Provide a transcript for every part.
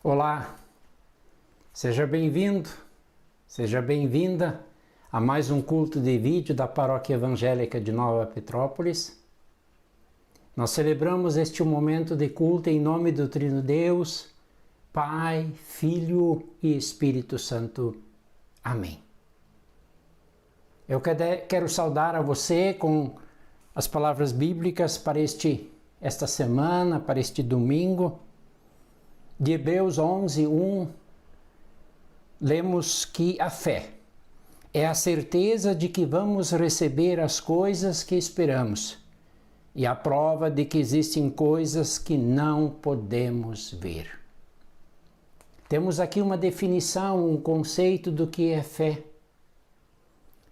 Olá, seja bem-vindo, seja bem-vinda a mais um culto de vídeo da Paróquia Evangélica de Nova Petrópolis. Nós celebramos este momento de culto em nome do Trino Deus, Pai, Filho e Espírito Santo. Amém. Eu quero saudar a você com as palavras bíblicas para esta semana, para este domingo. De Hebreus 11:1, lemos que a fé é a certeza de que vamos receber as coisas que esperamos e a prova de que existem coisas que não podemos ver. Temos aqui uma definição, um conceito do que é fé.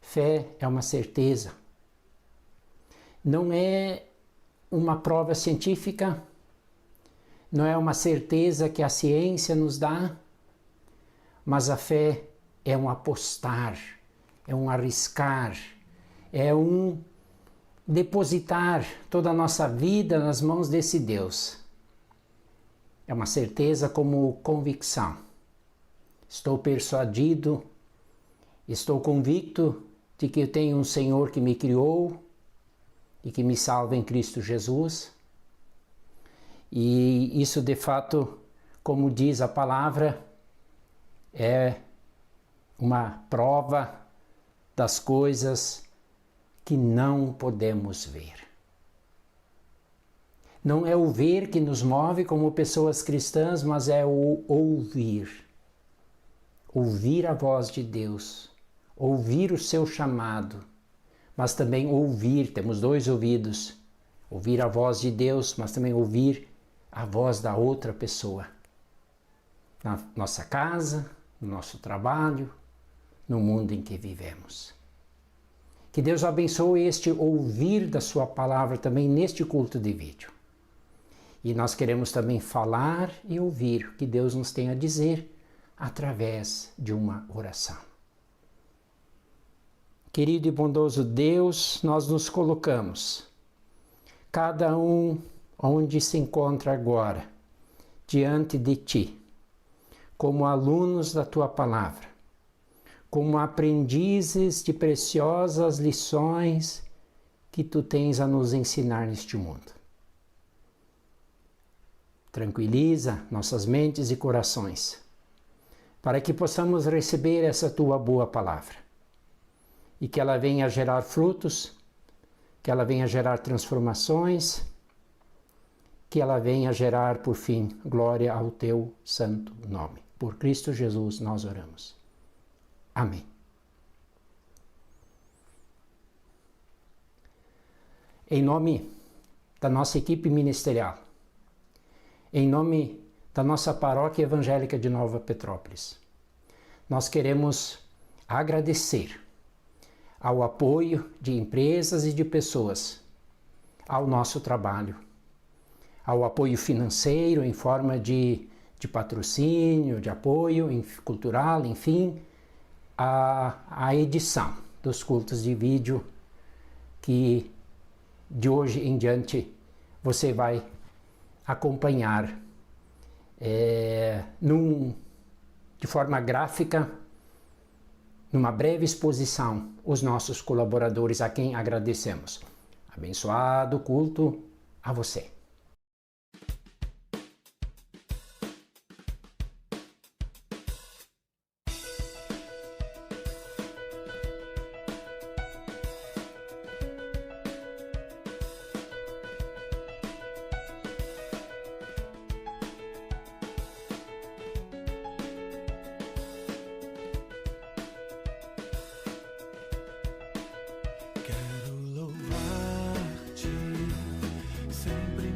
Fé é uma certeza. Não é uma prova científica, não é uma certeza que a ciência nos dá, mas a fé é um apostar, é um arriscar, é um depositar toda a nossa vida nas mãos desse Deus. É uma certeza como convicção. Estou persuadido, estou convicto de que eu tenho um Senhor que me criou e que me salva em Cristo Jesus. E isso, de fato, como diz a palavra, é uma prova das coisas que não podemos ver. Não é o ver que nos move como pessoas cristãs, mas é o ouvir. Ouvir a voz de Deus, ouvir o seu chamado, mas também ouvir, temos dois ouvidos, ouvir a voz de Deus, mas também ouvir a voz da outra pessoa, na nossa casa, no nosso trabalho, no mundo em que vivemos. Que Deus abençoe este ouvir da sua palavra também neste culto de vídeo. E nós queremos também falar e ouvir o que Deus nos tem a dizer através de uma oração. Querido e bondoso Deus, nós nos colocamos, cada um onde se encontra agora, diante de Ti, como alunos da Tua Palavra, como aprendizes de preciosas lições que Tu tens a nos ensinar neste mundo. Tranquiliza nossas mentes e corações, para que possamos receber essa Tua boa Palavra, e que ela venha gerar frutos, que ela venha gerar transformações, que ela venha gerar, por fim, glória ao Teu santo nome. Por Cristo Jesus nós oramos. Amém. Em nome da nossa equipe ministerial, em nome da nossa Paróquia Evangélica de Nova Petrópolis, nós queremos agradecer ao apoio de empresas e de pessoas ao nosso trabalho, ao apoio financeiro em forma de patrocínio, de apoio cultural, enfim, a edição dos cultos de vídeo que de hoje em diante você vai acompanhar de forma gráfica, numa breve exposição, os nossos colaboradores a quem agradecemos. Abençoado culto a você. Quero louvar-te sempre.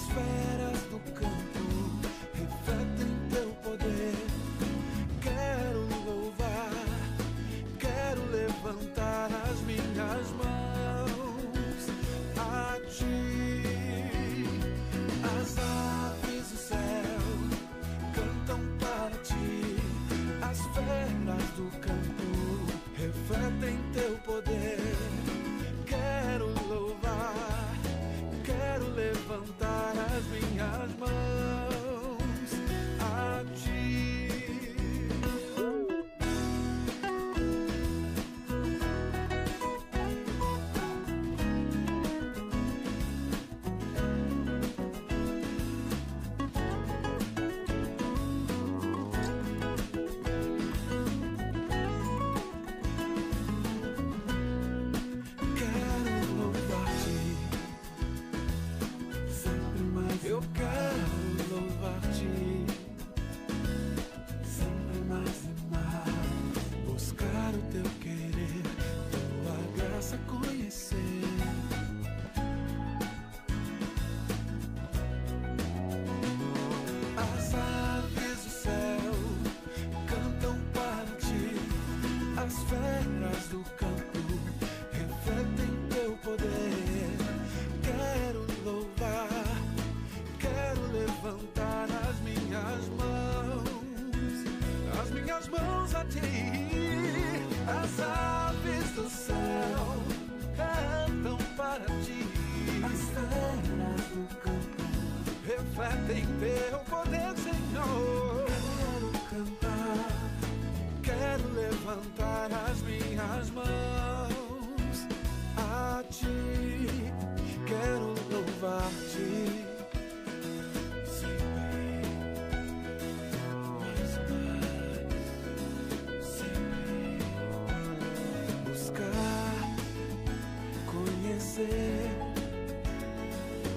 As feras do campo refletem teu poder. Quero louvar, quero levantar as minhas mãos a ti. As aves do céu cantam para ti. As feras do campo refletem teu poder. Quero louvar, quero levantar as minhas mãos a ti. Eu quero louvar-te, sempre mais e mais, buscar o teu querer, tua graça conhecer. As aves do céu cantam para ti, as feras do campo refletem teu poder. Quero louvar, quero levantar as minhas mãos a ti. As aves do céu cantam para ti. As feras do campo refletem teu poder, Senhor. Quero cantar, quero levantar as minhas mãos a ti. Quero louvar-te.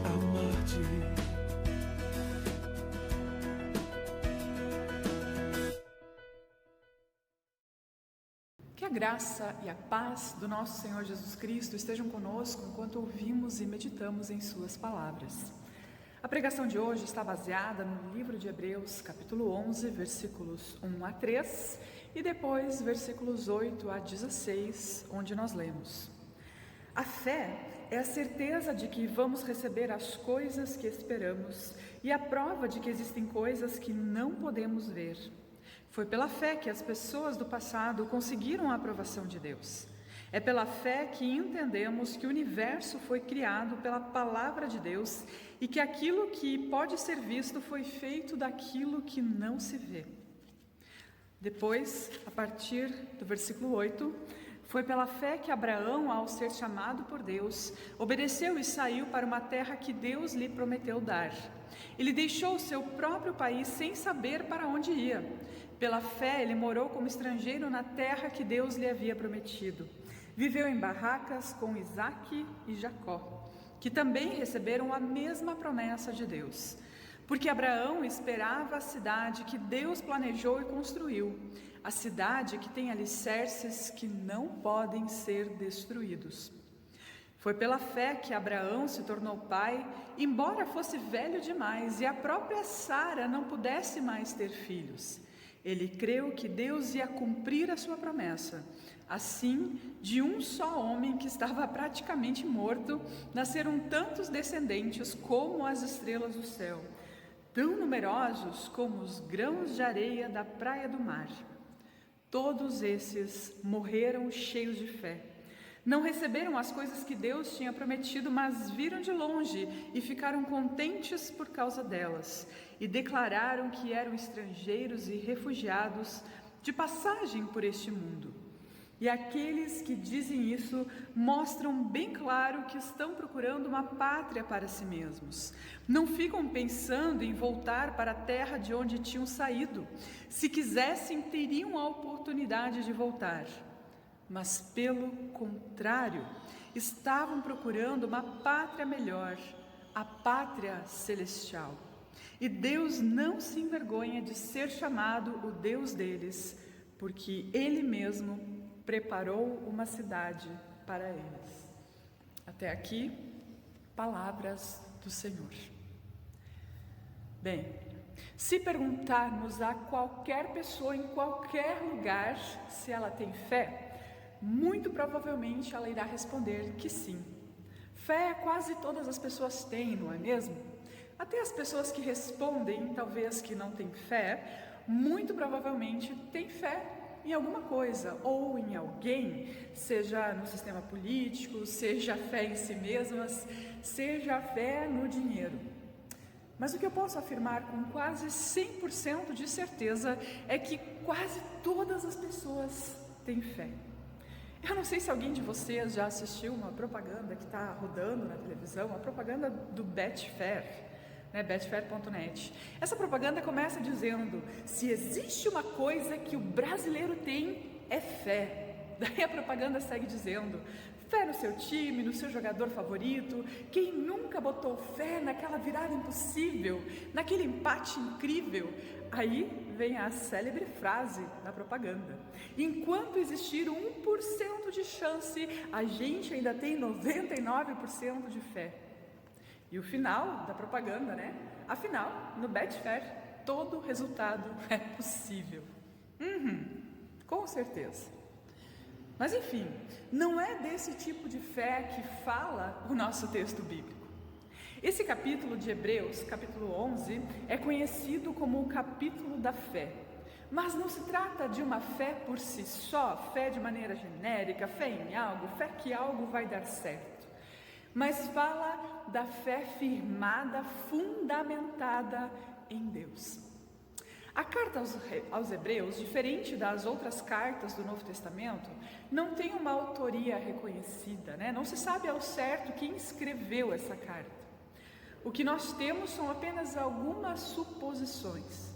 Amar-te. Que a graça e a paz do nosso Senhor Jesus Cristo estejam conosco enquanto ouvimos e meditamos em suas palavras. A pregação de hoje está baseada no livro de Hebreus, capítulo 11, versículos 1 a 3 e depois versículos 8 a 16, onde nós lemos: a fé é a certeza de que vamos receber as coisas que esperamos e a prova de que existem coisas que não podemos ver. Foi pela fé que as pessoas do passado conseguiram a aprovação de Deus. É pela fé que entendemos que o universo foi criado pela palavra de Deus e que aquilo que pode ser visto foi feito daquilo que não se vê. Depois, a partir do versículo 8, foi pela fé que Abraão, ao ser chamado por Deus, obedeceu e saiu para uma terra que Deus lhe prometeu dar. Ele deixou o seu próprio país sem saber para onde ia. Pela fé, ele morou como estrangeiro na terra que Deus lhe havia prometido. Viveu em barracas com Isaque e Jacó, que também receberam a mesma promessa de Deus. Porque Abraão esperava a cidade que Deus planejou e construiu, a cidade que tem alicerces que não podem ser destruídos. Foi pela fé que Abraão se tornou pai, embora fosse velho demais e a própria Sara não pudesse mais ter filhos. Ele creu que Deus ia cumprir a sua promessa. Assim, de um só homem que estava praticamente morto, nasceram tantos descendentes como as estrelas do céu, tão numerosos como os grãos de areia da praia do mar. Todos esses morreram cheios de fé. Não receberam as coisas que Deus tinha prometido, mas viram de longe e ficaram contentes por causa delas, e declararam que eram estrangeiros e refugiados de passagem por este mundo. E aqueles que dizem isso mostram bem claro que estão procurando uma pátria para si mesmos. Não ficam pensando em voltar para a terra de onde tinham saído. Se quisessem, teriam a oportunidade de voltar. Mas, pelo contrário, estavam procurando uma pátria melhor, a pátria celestial. E Deus não se envergonha de ser chamado o Deus deles, porque Ele mesmo preparou uma cidade para eles. Até aqui, palavras do Senhor. Bem, se perguntarmos a qualquer pessoa em qualquer lugar se ela tem fé, muito provavelmente ela irá responder que sim. Fé quase todas as pessoas têm, não é mesmo? Até as pessoas que respondem, talvez que não têm fé, muito provavelmente têm fé em alguma coisa ou em alguém, seja no sistema político, seja a fé em si mesmas, seja a fé no dinheiro. Mas o que eu posso afirmar com quase 100% de certeza é que quase todas as pessoas têm fé. Eu não sei se alguém de vocês já assistiu uma propaganda que está rodando na televisão, a propaganda do Betfair, Betfair.net. Essa propaganda começa dizendo: se existe uma coisa que o brasileiro tem, é fé. Daí a propaganda segue dizendo: fé no seu time, no seu jogador favorito. Quem nunca botou fé naquela virada impossível, naquele empate incrível? Aí vem a célebre frase da propaganda: enquanto existir 1% de chance, a gente ainda tem 99% de fé. E o final da propaganda, Afinal, no Betfair, todo resultado é possível. Com certeza. Mas enfim, não é desse tipo de fé que fala o nosso texto bíblico. Esse capítulo de Hebreus, capítulo 11, é conhecido como o capítulo da fé. Mas não se trata de uma fé por si só, fé de maneira genérica, fé em algo, fé que algo vai dar certo. Mas fala da fé firmada, fundamentada em Deus. A carta aos Hebreus, diferente das outras cartas do Novo Testamento, não tem uma autoria reconhecida, Não se sabe ao certo quem escreveu essa carta. O que nós temos são apenas algumas suposições.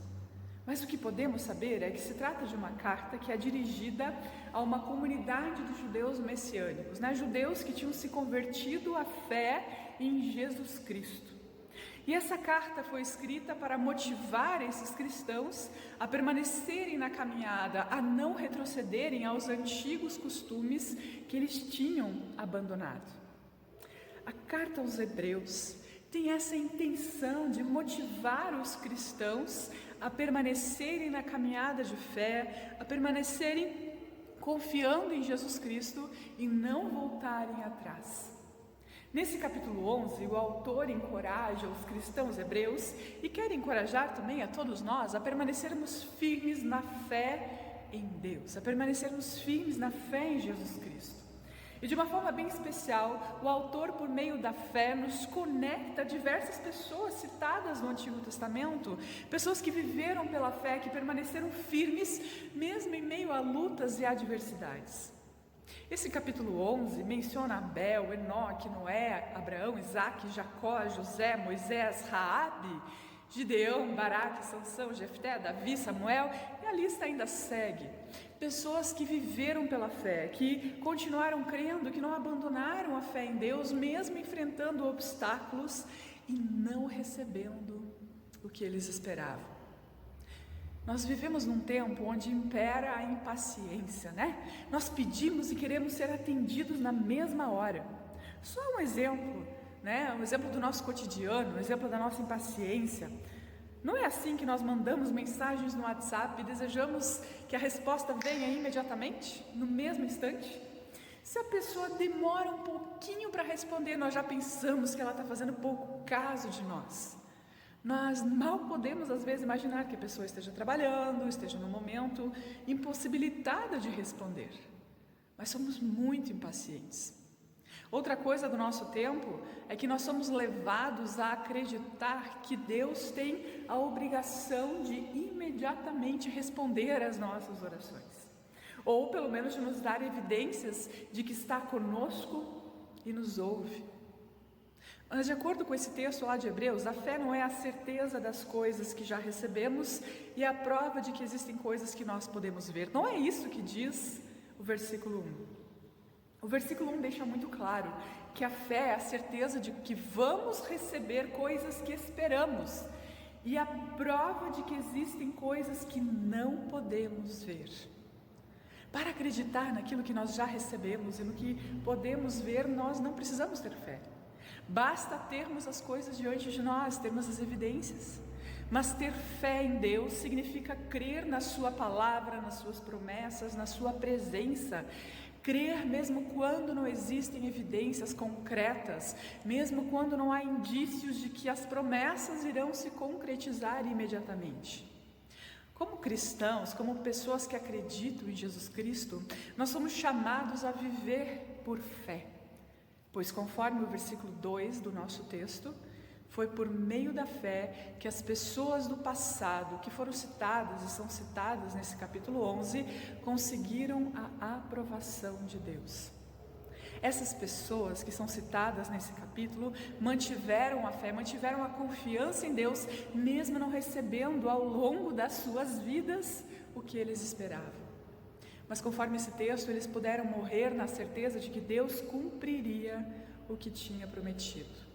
Mas o que podemos saber é que se trata de uma carta que é dirigida a uma comunidade de judeus messiânicos, judeus que tinham se convertido à fé em Jesus Cristo. E essa carta foi escrita para motivar esses cristãos a permanecerem na caminhada, a não retrocederem aos antigos costumes que eles tinham abandonado. A carta aos Hebreus tem essa intenção de motivar os cristãos a permanecerem na caminhada de fé, a permanecerem confiando em Jesus Cristo e não voltarem atrás. Nesse capítulo 11, o autor encoraja os cristãos hebreus e quer encorajar também a todos nós a permanecermos firmes na fé em Deus, a permanecermos firmes na fé em Jesus Cristo. E de uma forma bem especial, o autor, por meio da fé, nos conecta a diversas pessoas citadas no Antigo Testamento, pessoas que viveram pela fé, que permaneceram firmes, mesmo em meio a lutas e adversidades. Esse capítulo 11 menciona Abel, Enoque, Noé, Abraão, Isaque, Jacó, José, Moisés, Raabe, Gideão, Baraque, Sansão, Jefté, Davi, Samuel, e a lista ainda segue. Pessoas que viveram pela fé, que continuaram crendo, que não abandonaram a fé em Deus, mesmo enfrentando obstáculos e não recebendo o que eles esperavam. Nós vivemos num tempo onde impera a impaciência, Nós pedimos e queremos ser atendidos na mesma hora. Só um exemplo, um exemplo do nosso cotidiano, um exemplo da nossa impaciência. Não é assim que nós mandamos mensagens no WhatsApp e desejamos que a resposta venha imediatamente, no mesmo instante? Se a pessoa demora um pouquinho para responder, nós já pensamos que ela está fazendo pouco caso de nós. Nós mal podemos, às vezes, imaginar que a pessoa esteja trabalhando, esteja num momento impossibilitada de responder. Mas somos muito impacientes. Outra coisa do nosso tempo é que nós somos levados a acreditar que Deus tem a obrigação de imediatamente responder às nossas orações, ou pelo menos de nos dar evidências de que está conosco e nos ouve. Mas de acordo com esse texto lá de Hebreus, a fé não é a certeza das coisas que já recebemos e a prova de que existem coisas que nós podemos ver. Não é isso que diz o versículo 1. O versículo 1 deixa muito claro que a fé é a certeza de que vamos receber coisas que esperamos e a prova de que existem coisas que não podemos ver. Para acreditar naquilo que nós já recebemos e no que podemos ver, nós não precisamos ter fé. Basta termos as coisas diante de nós, termos as evidências. Mas ter fé em Deus significa crer na sua palavra, nas suas promessas, na sua presença. Crer mesmo quando não existem evidências concretas, mesmo quando não há indícios de que as promessas irão se concretizar imediatamente. Como cristãos, como pessoas que acreditam em Jesus Cristo, nós somos chamados a viver por fé. Pois conforme o versículo 2 do nosso texto, foi por meio da fé que as pessoas do passado, que foram citadas e são citadas nesse capítulo 11, conseguiram a aprovação de Deus. Essas pessoas que são citadas nesse capítulo mantiveram a fé, mantiveram a confiança em Deus, mesmo não recebendo ao longo das suas vidas o que eles esperavam. Mas conforme esse texto, eles puderam morrer na certeza de que Deus cumpriria o que tinha prometido.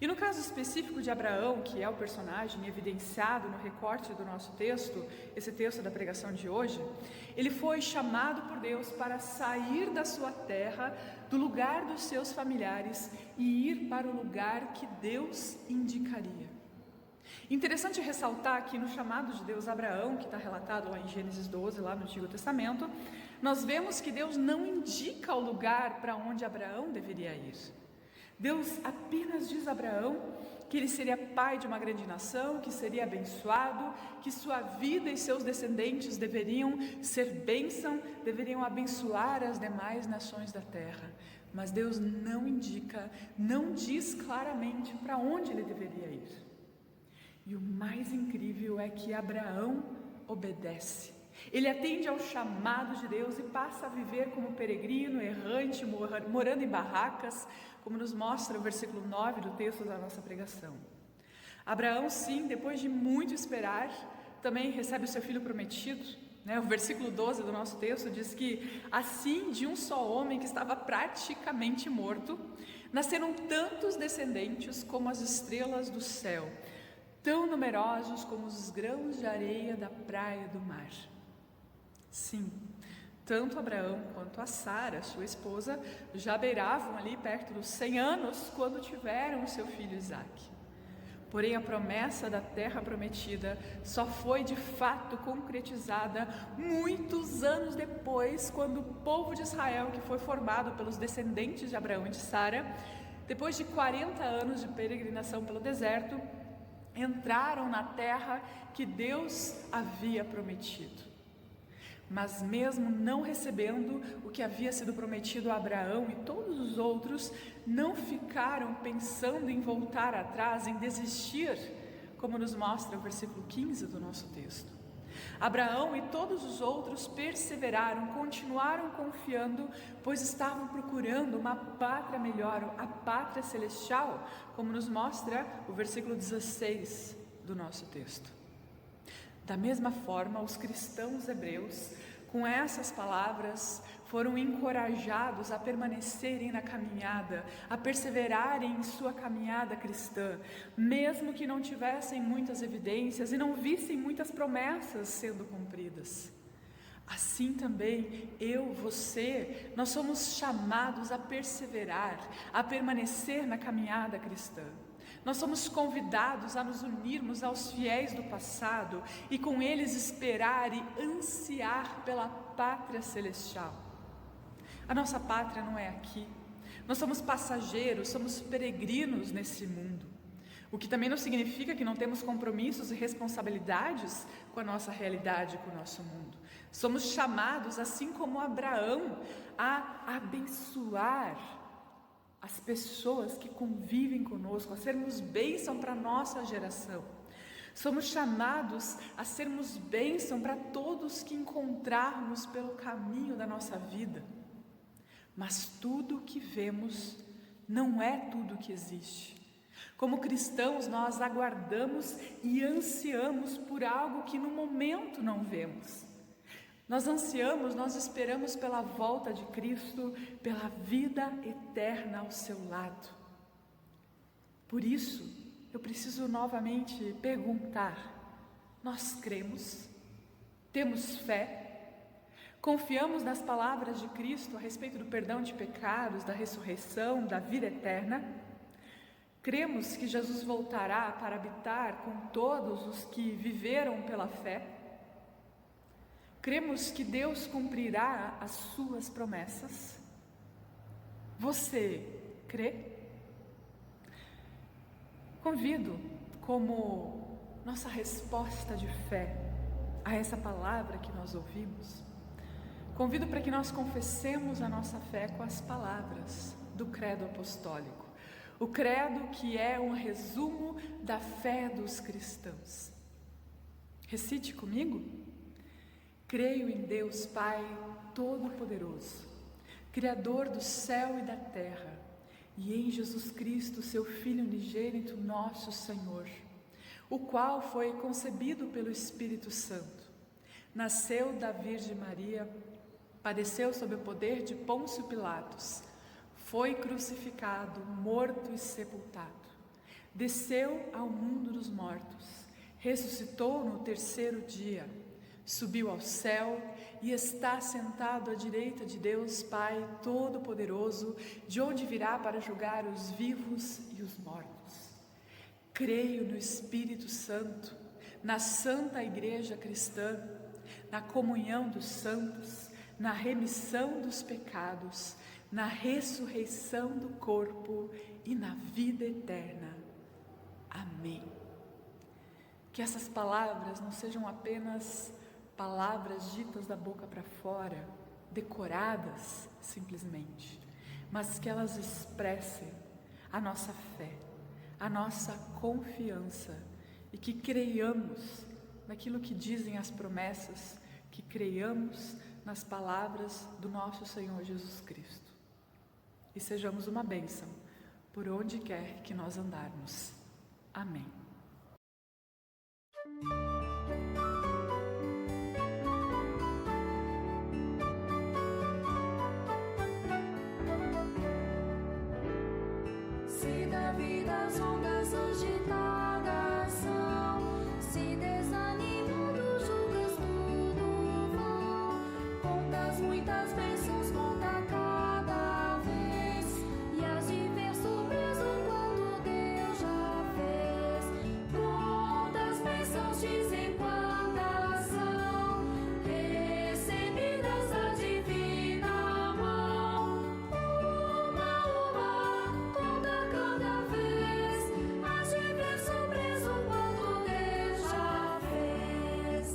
E no caso específico de Abraão, que é o personagem evidenciado no recorte do nosso texto, esse texto da pregação de hoje, ele foi chamado por Deus para sair da sua terra, do lugar dos seus familiares e ir para o lugar que Deus indicaria. Interessante ressaltar que no chamado de Deus a Abraão, que está relatado lá em Gênesis 12, lá no Antigo Testamento, nós vemos que Deus não indica o lugar para onde Abraão deveria ir. Deus apenas diz a Abraão que ele seria pai de uma grande nação, que seria abençoado, que sua vida e seus descendentes deveriam ser bênção, deveriam abençoar as demais nações da terra. Mas Deus não indica, não diz claramente para onde ele deveria ir. E o mais incrível é que Abraão obedece. Ele atende ao chamado de Deus e passa a viver como peregrino, errante, morando em barracas, como nos mostra o versículo 9 do texto da nossa pregação. Abraão, sim, depois de muito esperar, também recebe o seu filho prometido. O versículo 12 do nosso texto diz que assim de um só homem que estava praticamente morto, nasceram tantos descendentes como as estrelas do céu, tão numerosos como os grãos de areia da praia do mar. Sim, tanto Abraão quanto a Sara, sua esposa, já beiravam ali perto dos 100 anos quando tiveram o seu filho Isaque. Porém, a promessa da terra prometida só foi de fato concretizada muitos anos depois, quando o povo de Israel, que foi formado pelos descendentes de Abraão e de Sara, depois de 40 anos de peregrinação pelo deserto, entraram na terra que Deus havia prometido. Mas mesmo não recebendo o que havia sido prometido a Abraão e todos os outros, não ficaram pensando em voltar atrás, em desistir, como nos mostra o versículo 15 do nosso texto. Abraão e todos os outros perseveraram, continuaram confiando, pois estavam procurando uma pátria melhor, a pátria celestial, como nos mostra o versículo 16 do nosso texto. Da mesma forma, os cristãos hebreus, com essas palavras, foram encorajados a permanecerem na caminhada, a perseverarem em sua caminhada cristã, mesmo que não tivessem muitas evidências e não vissem muitas promessas sendo cumpridas. Assim também, você, nós somos chamados a perseverar, a permanecer na caminhada cristã. Nós somos convidados a nos unirmos aos fiéis do passado e com eles esperar e ansiar pela pátria celestial. A nossa pátria não é aqui. Nós somos passageiros, somos peregrinos nesse mundo. O que também não significa que não temos compromissos e responsabilidades com a nossa realidade, com o nosso mundo. Somos chamados, assim como Abraão, a abençoar as pessoas que convivem conosco, a sermos bênção para a nossa geração. Somos chamados a sermos bênção para todos que encontrarmos pelo caminho da nossa vida. Mas tudo o que vemos não é tudo o que existe. Como cristãos, nós aguardamos e ansiamos por algo que no momento não vemos. Nós ansiamos, nós esperamos pela volta de Cristo, pela vida eterna ao seu lado. Por isso, eu preciso novamente perguntar: nós cremos? Temos fé? Confiamos nas palavras de Cristo a respeito do perdão de pecados, da ressurreição, da vida eterna? Cremos que Jesus voltará para habitar com todos os que viveram pela fé. Cremos que Deus cumprirá as suas promessas. Você crê? Convido, como nossa resposta de fé a essa palavra que nós ouvimos, convido para que nós confessemos a nossa fé com as palavras do credo apostólico. O credo que é um resumo da fé dos cristãos. Recite comigo. Creio em Deus Pai Todo-Poderoso, Criador do céu e da terra, e em Jesus Cristo, seu Filho unigênito, nosso Senhor, o qual foi concebido pelo Espírito Santo, nasceu da Virgem Maria, padeceu sob o poder de Pôncio Pilatos, foi crucificado, morto e sepultado, desceu ao mundo dos mortos, ressuscitou no terceiro dia, subiu ao céu e está sentado à direita de Deus Pai Todo-Poderoso, de onde virá para julgar os vivos e os mortos. Creio no Espírito Santo, na Santa Igreja Cristã, na comunhão dos santos, na remissão dos pecados, na ressurreição do corpo e na vida eterna. Amém. Que essas palavras não sejam apenas palavras ditas da boca para fora, decoradas simplesmente, mas que elas expressem a nossa fé, a nossa confiança e que creiamos naquilo que dizem as promessas, que creiamos nas palavras do nosso Senhor Jesus Cristo. E sejamos uma bênção por onde quer que nós andarmos. Amém. Se da vida as ondas agitadas são, se desanimando julgas tudo vão, contas muitas bênçãos, conta cada vez, e has de ver surpreso quando Deus já fez. Quantas bênçãos dizem quantas são, recebidas da divina mão. Uma, conta cada vez, has de ver surpreso quando Deus já fez.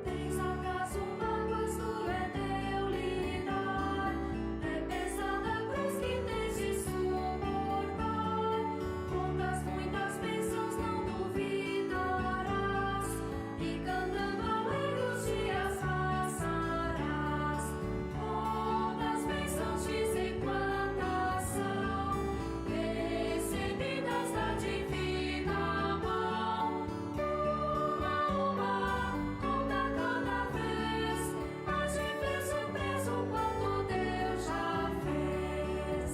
Tens acaso mágoas, duro é teu lidar, é pesada a cruz que tens de suportar. Contas muitas bênçãos, não duvidarás, e cantando alegre os dias passarás. Quantas bênçãos dizem quantas são, recebidas da divina mão. Uma, conta cada vez, has de ver surpreso quando Deus já fez.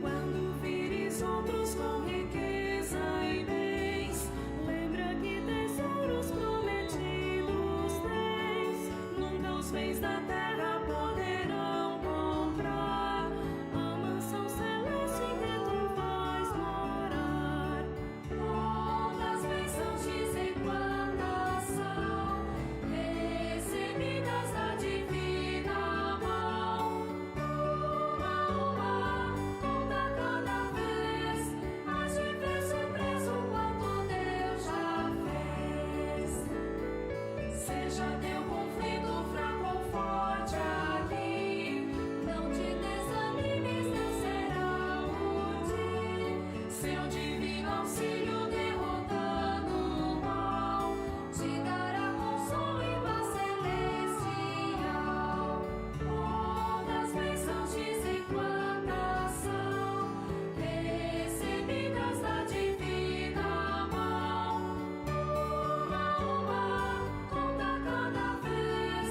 Quando vires outros com riqueza e bens, lembra que tesouros prometidos tens. Nunca os bens da terra poderão comprar a mansão celeste em que tu vais morar. Quantas bênçãos dizem quantas são, recebidas da divina mão. Uma, conta cada vez, has de ver surpreso quando Deus já fez. Seja teu conflito fraco ou forte ali, não te desanimes, Deus será por ti. Seu divino auxílio derrotando o mal, te dará consolo e paz celestial. Quantas bênçãos dizem quantas são, recebidas da divina mão. Uma, conta cada vez,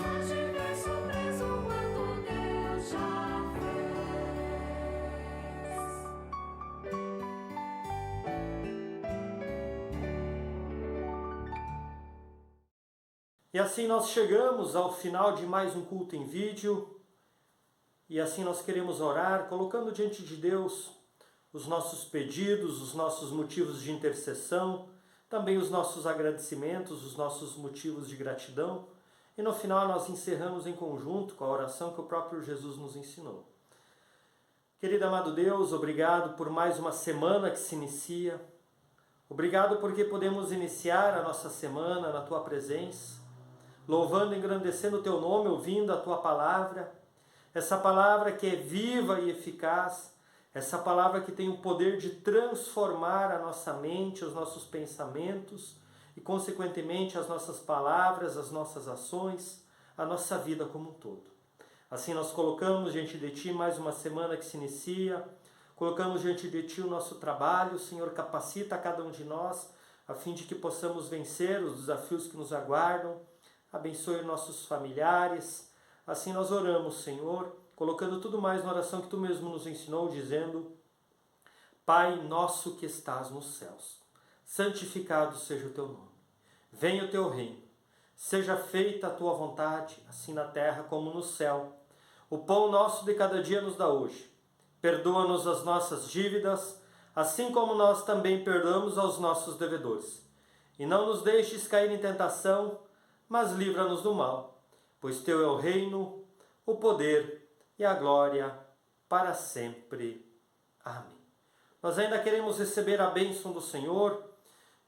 has de ver surpreso quando Deus já fez. E assim nós chegamos ao final de mais um culto em vídeo. E assim nós queremos orar, colocando diante de Deus os nossos pedidos, os nossos motivos de intercessão, também os nossos agradecimentos, os nossos motivos de gratidão. E no final nós encerramos em conjunto com a oração que o próprio Jesus nos ensinou. Querido amado Deus, obrigado por mais uma semana que se inicia. Obrigado porque podemos iniciar a nossa semana na Tua presença, louvando e engrandecendo o Teu nome, ouvindo a Tua palavra, essa palavra que é viva e eficaz, essa palavra que tem o poder de transformar a nossa mente, os nossos pensamentos e, consequentemente, as nossas palavras, as nossas ações, a nossa vida como um todo. Assim nós colocamos diante de Ti mais uma semana que se inicia, colocamos diante de Ti o nosso trabalho. Senhor, capacita a cada um de nós, a fim de que possamos vencer os desafios que nos aguardam. Abençoe nossos familiares. Assim nós oramos, Senhor, colocando tudo mais na oração que Tu mesmo nos ensinou, dizendo: Pai nosso que estás nos céus, santificado seja o Teu nome. Venha o Teu reino. Seja feita a Tua vontade, assim na terra como no céu. O pão nosso de cada dia nos dá hoje. Perdoa-nos as nossas dívidas, assim como nós também perdoamos aos nossos devedores. E não nos deixes cair em tentação, mas livra-nos do mal. Pois Teu é o reino, o poder e a glória para sempre. Amém. Nós ainda queremos receber a bênção do Senhor.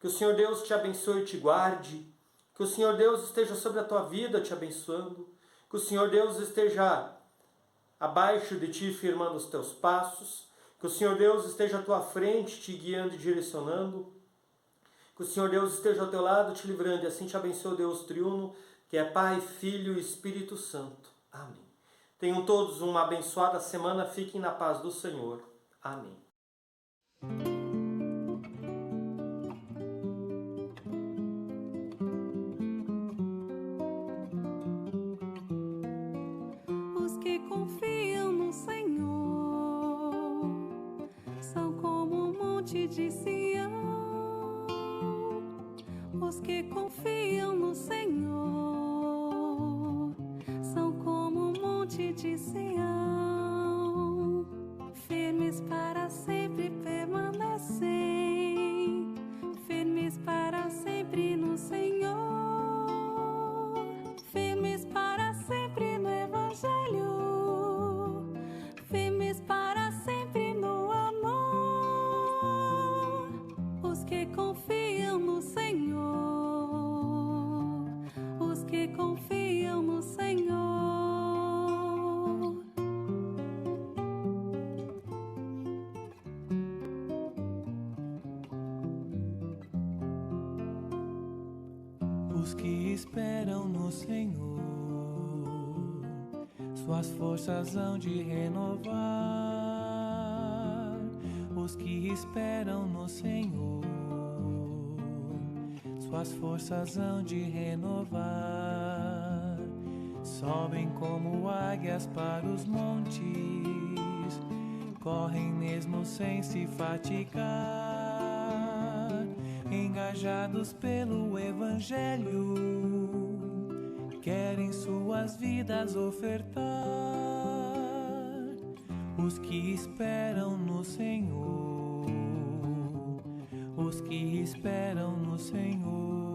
Que o Senhor Deus te abençoe e te guarde. Que o Senhor Deus esteja sobre a tua vida te abençoando. Que o Senhor Deus esteja abaixo de ti, firmando os teus passos. Que o Senhor Deus esteja à tua frente, te guiando e direcionando. Que o Senhor Deus esteja ao teu lado, te livrando. E assim te abençoe Deus triuno, que é Pai, Filho e Espírito Santo. Amém. Tenham todos uma abençoada semana. Fiquem na paz do Senhor. Amém. Os que confiam no Senhor são como o monte de Sião. Os que confiam no Senhor são como o monte de Sião, firmes para sempre permanecem, firmes para sempre no Senhor, firmes para sempre no Evangelho, firmes para sempre no amor. Os que confiam no Senhor, os que confiam no Senhor. Os que esperam no Senhor, suas forças hão de renovar. Os que esperam no Senhor, suas forças hão de renovar. Sobem como águias para os montes, correm mesmo sem se fatigar. Engajados pelo Evangelho, querem suas vidas ofertar. Os que esperam no Senhor, os que esperam no Senhor.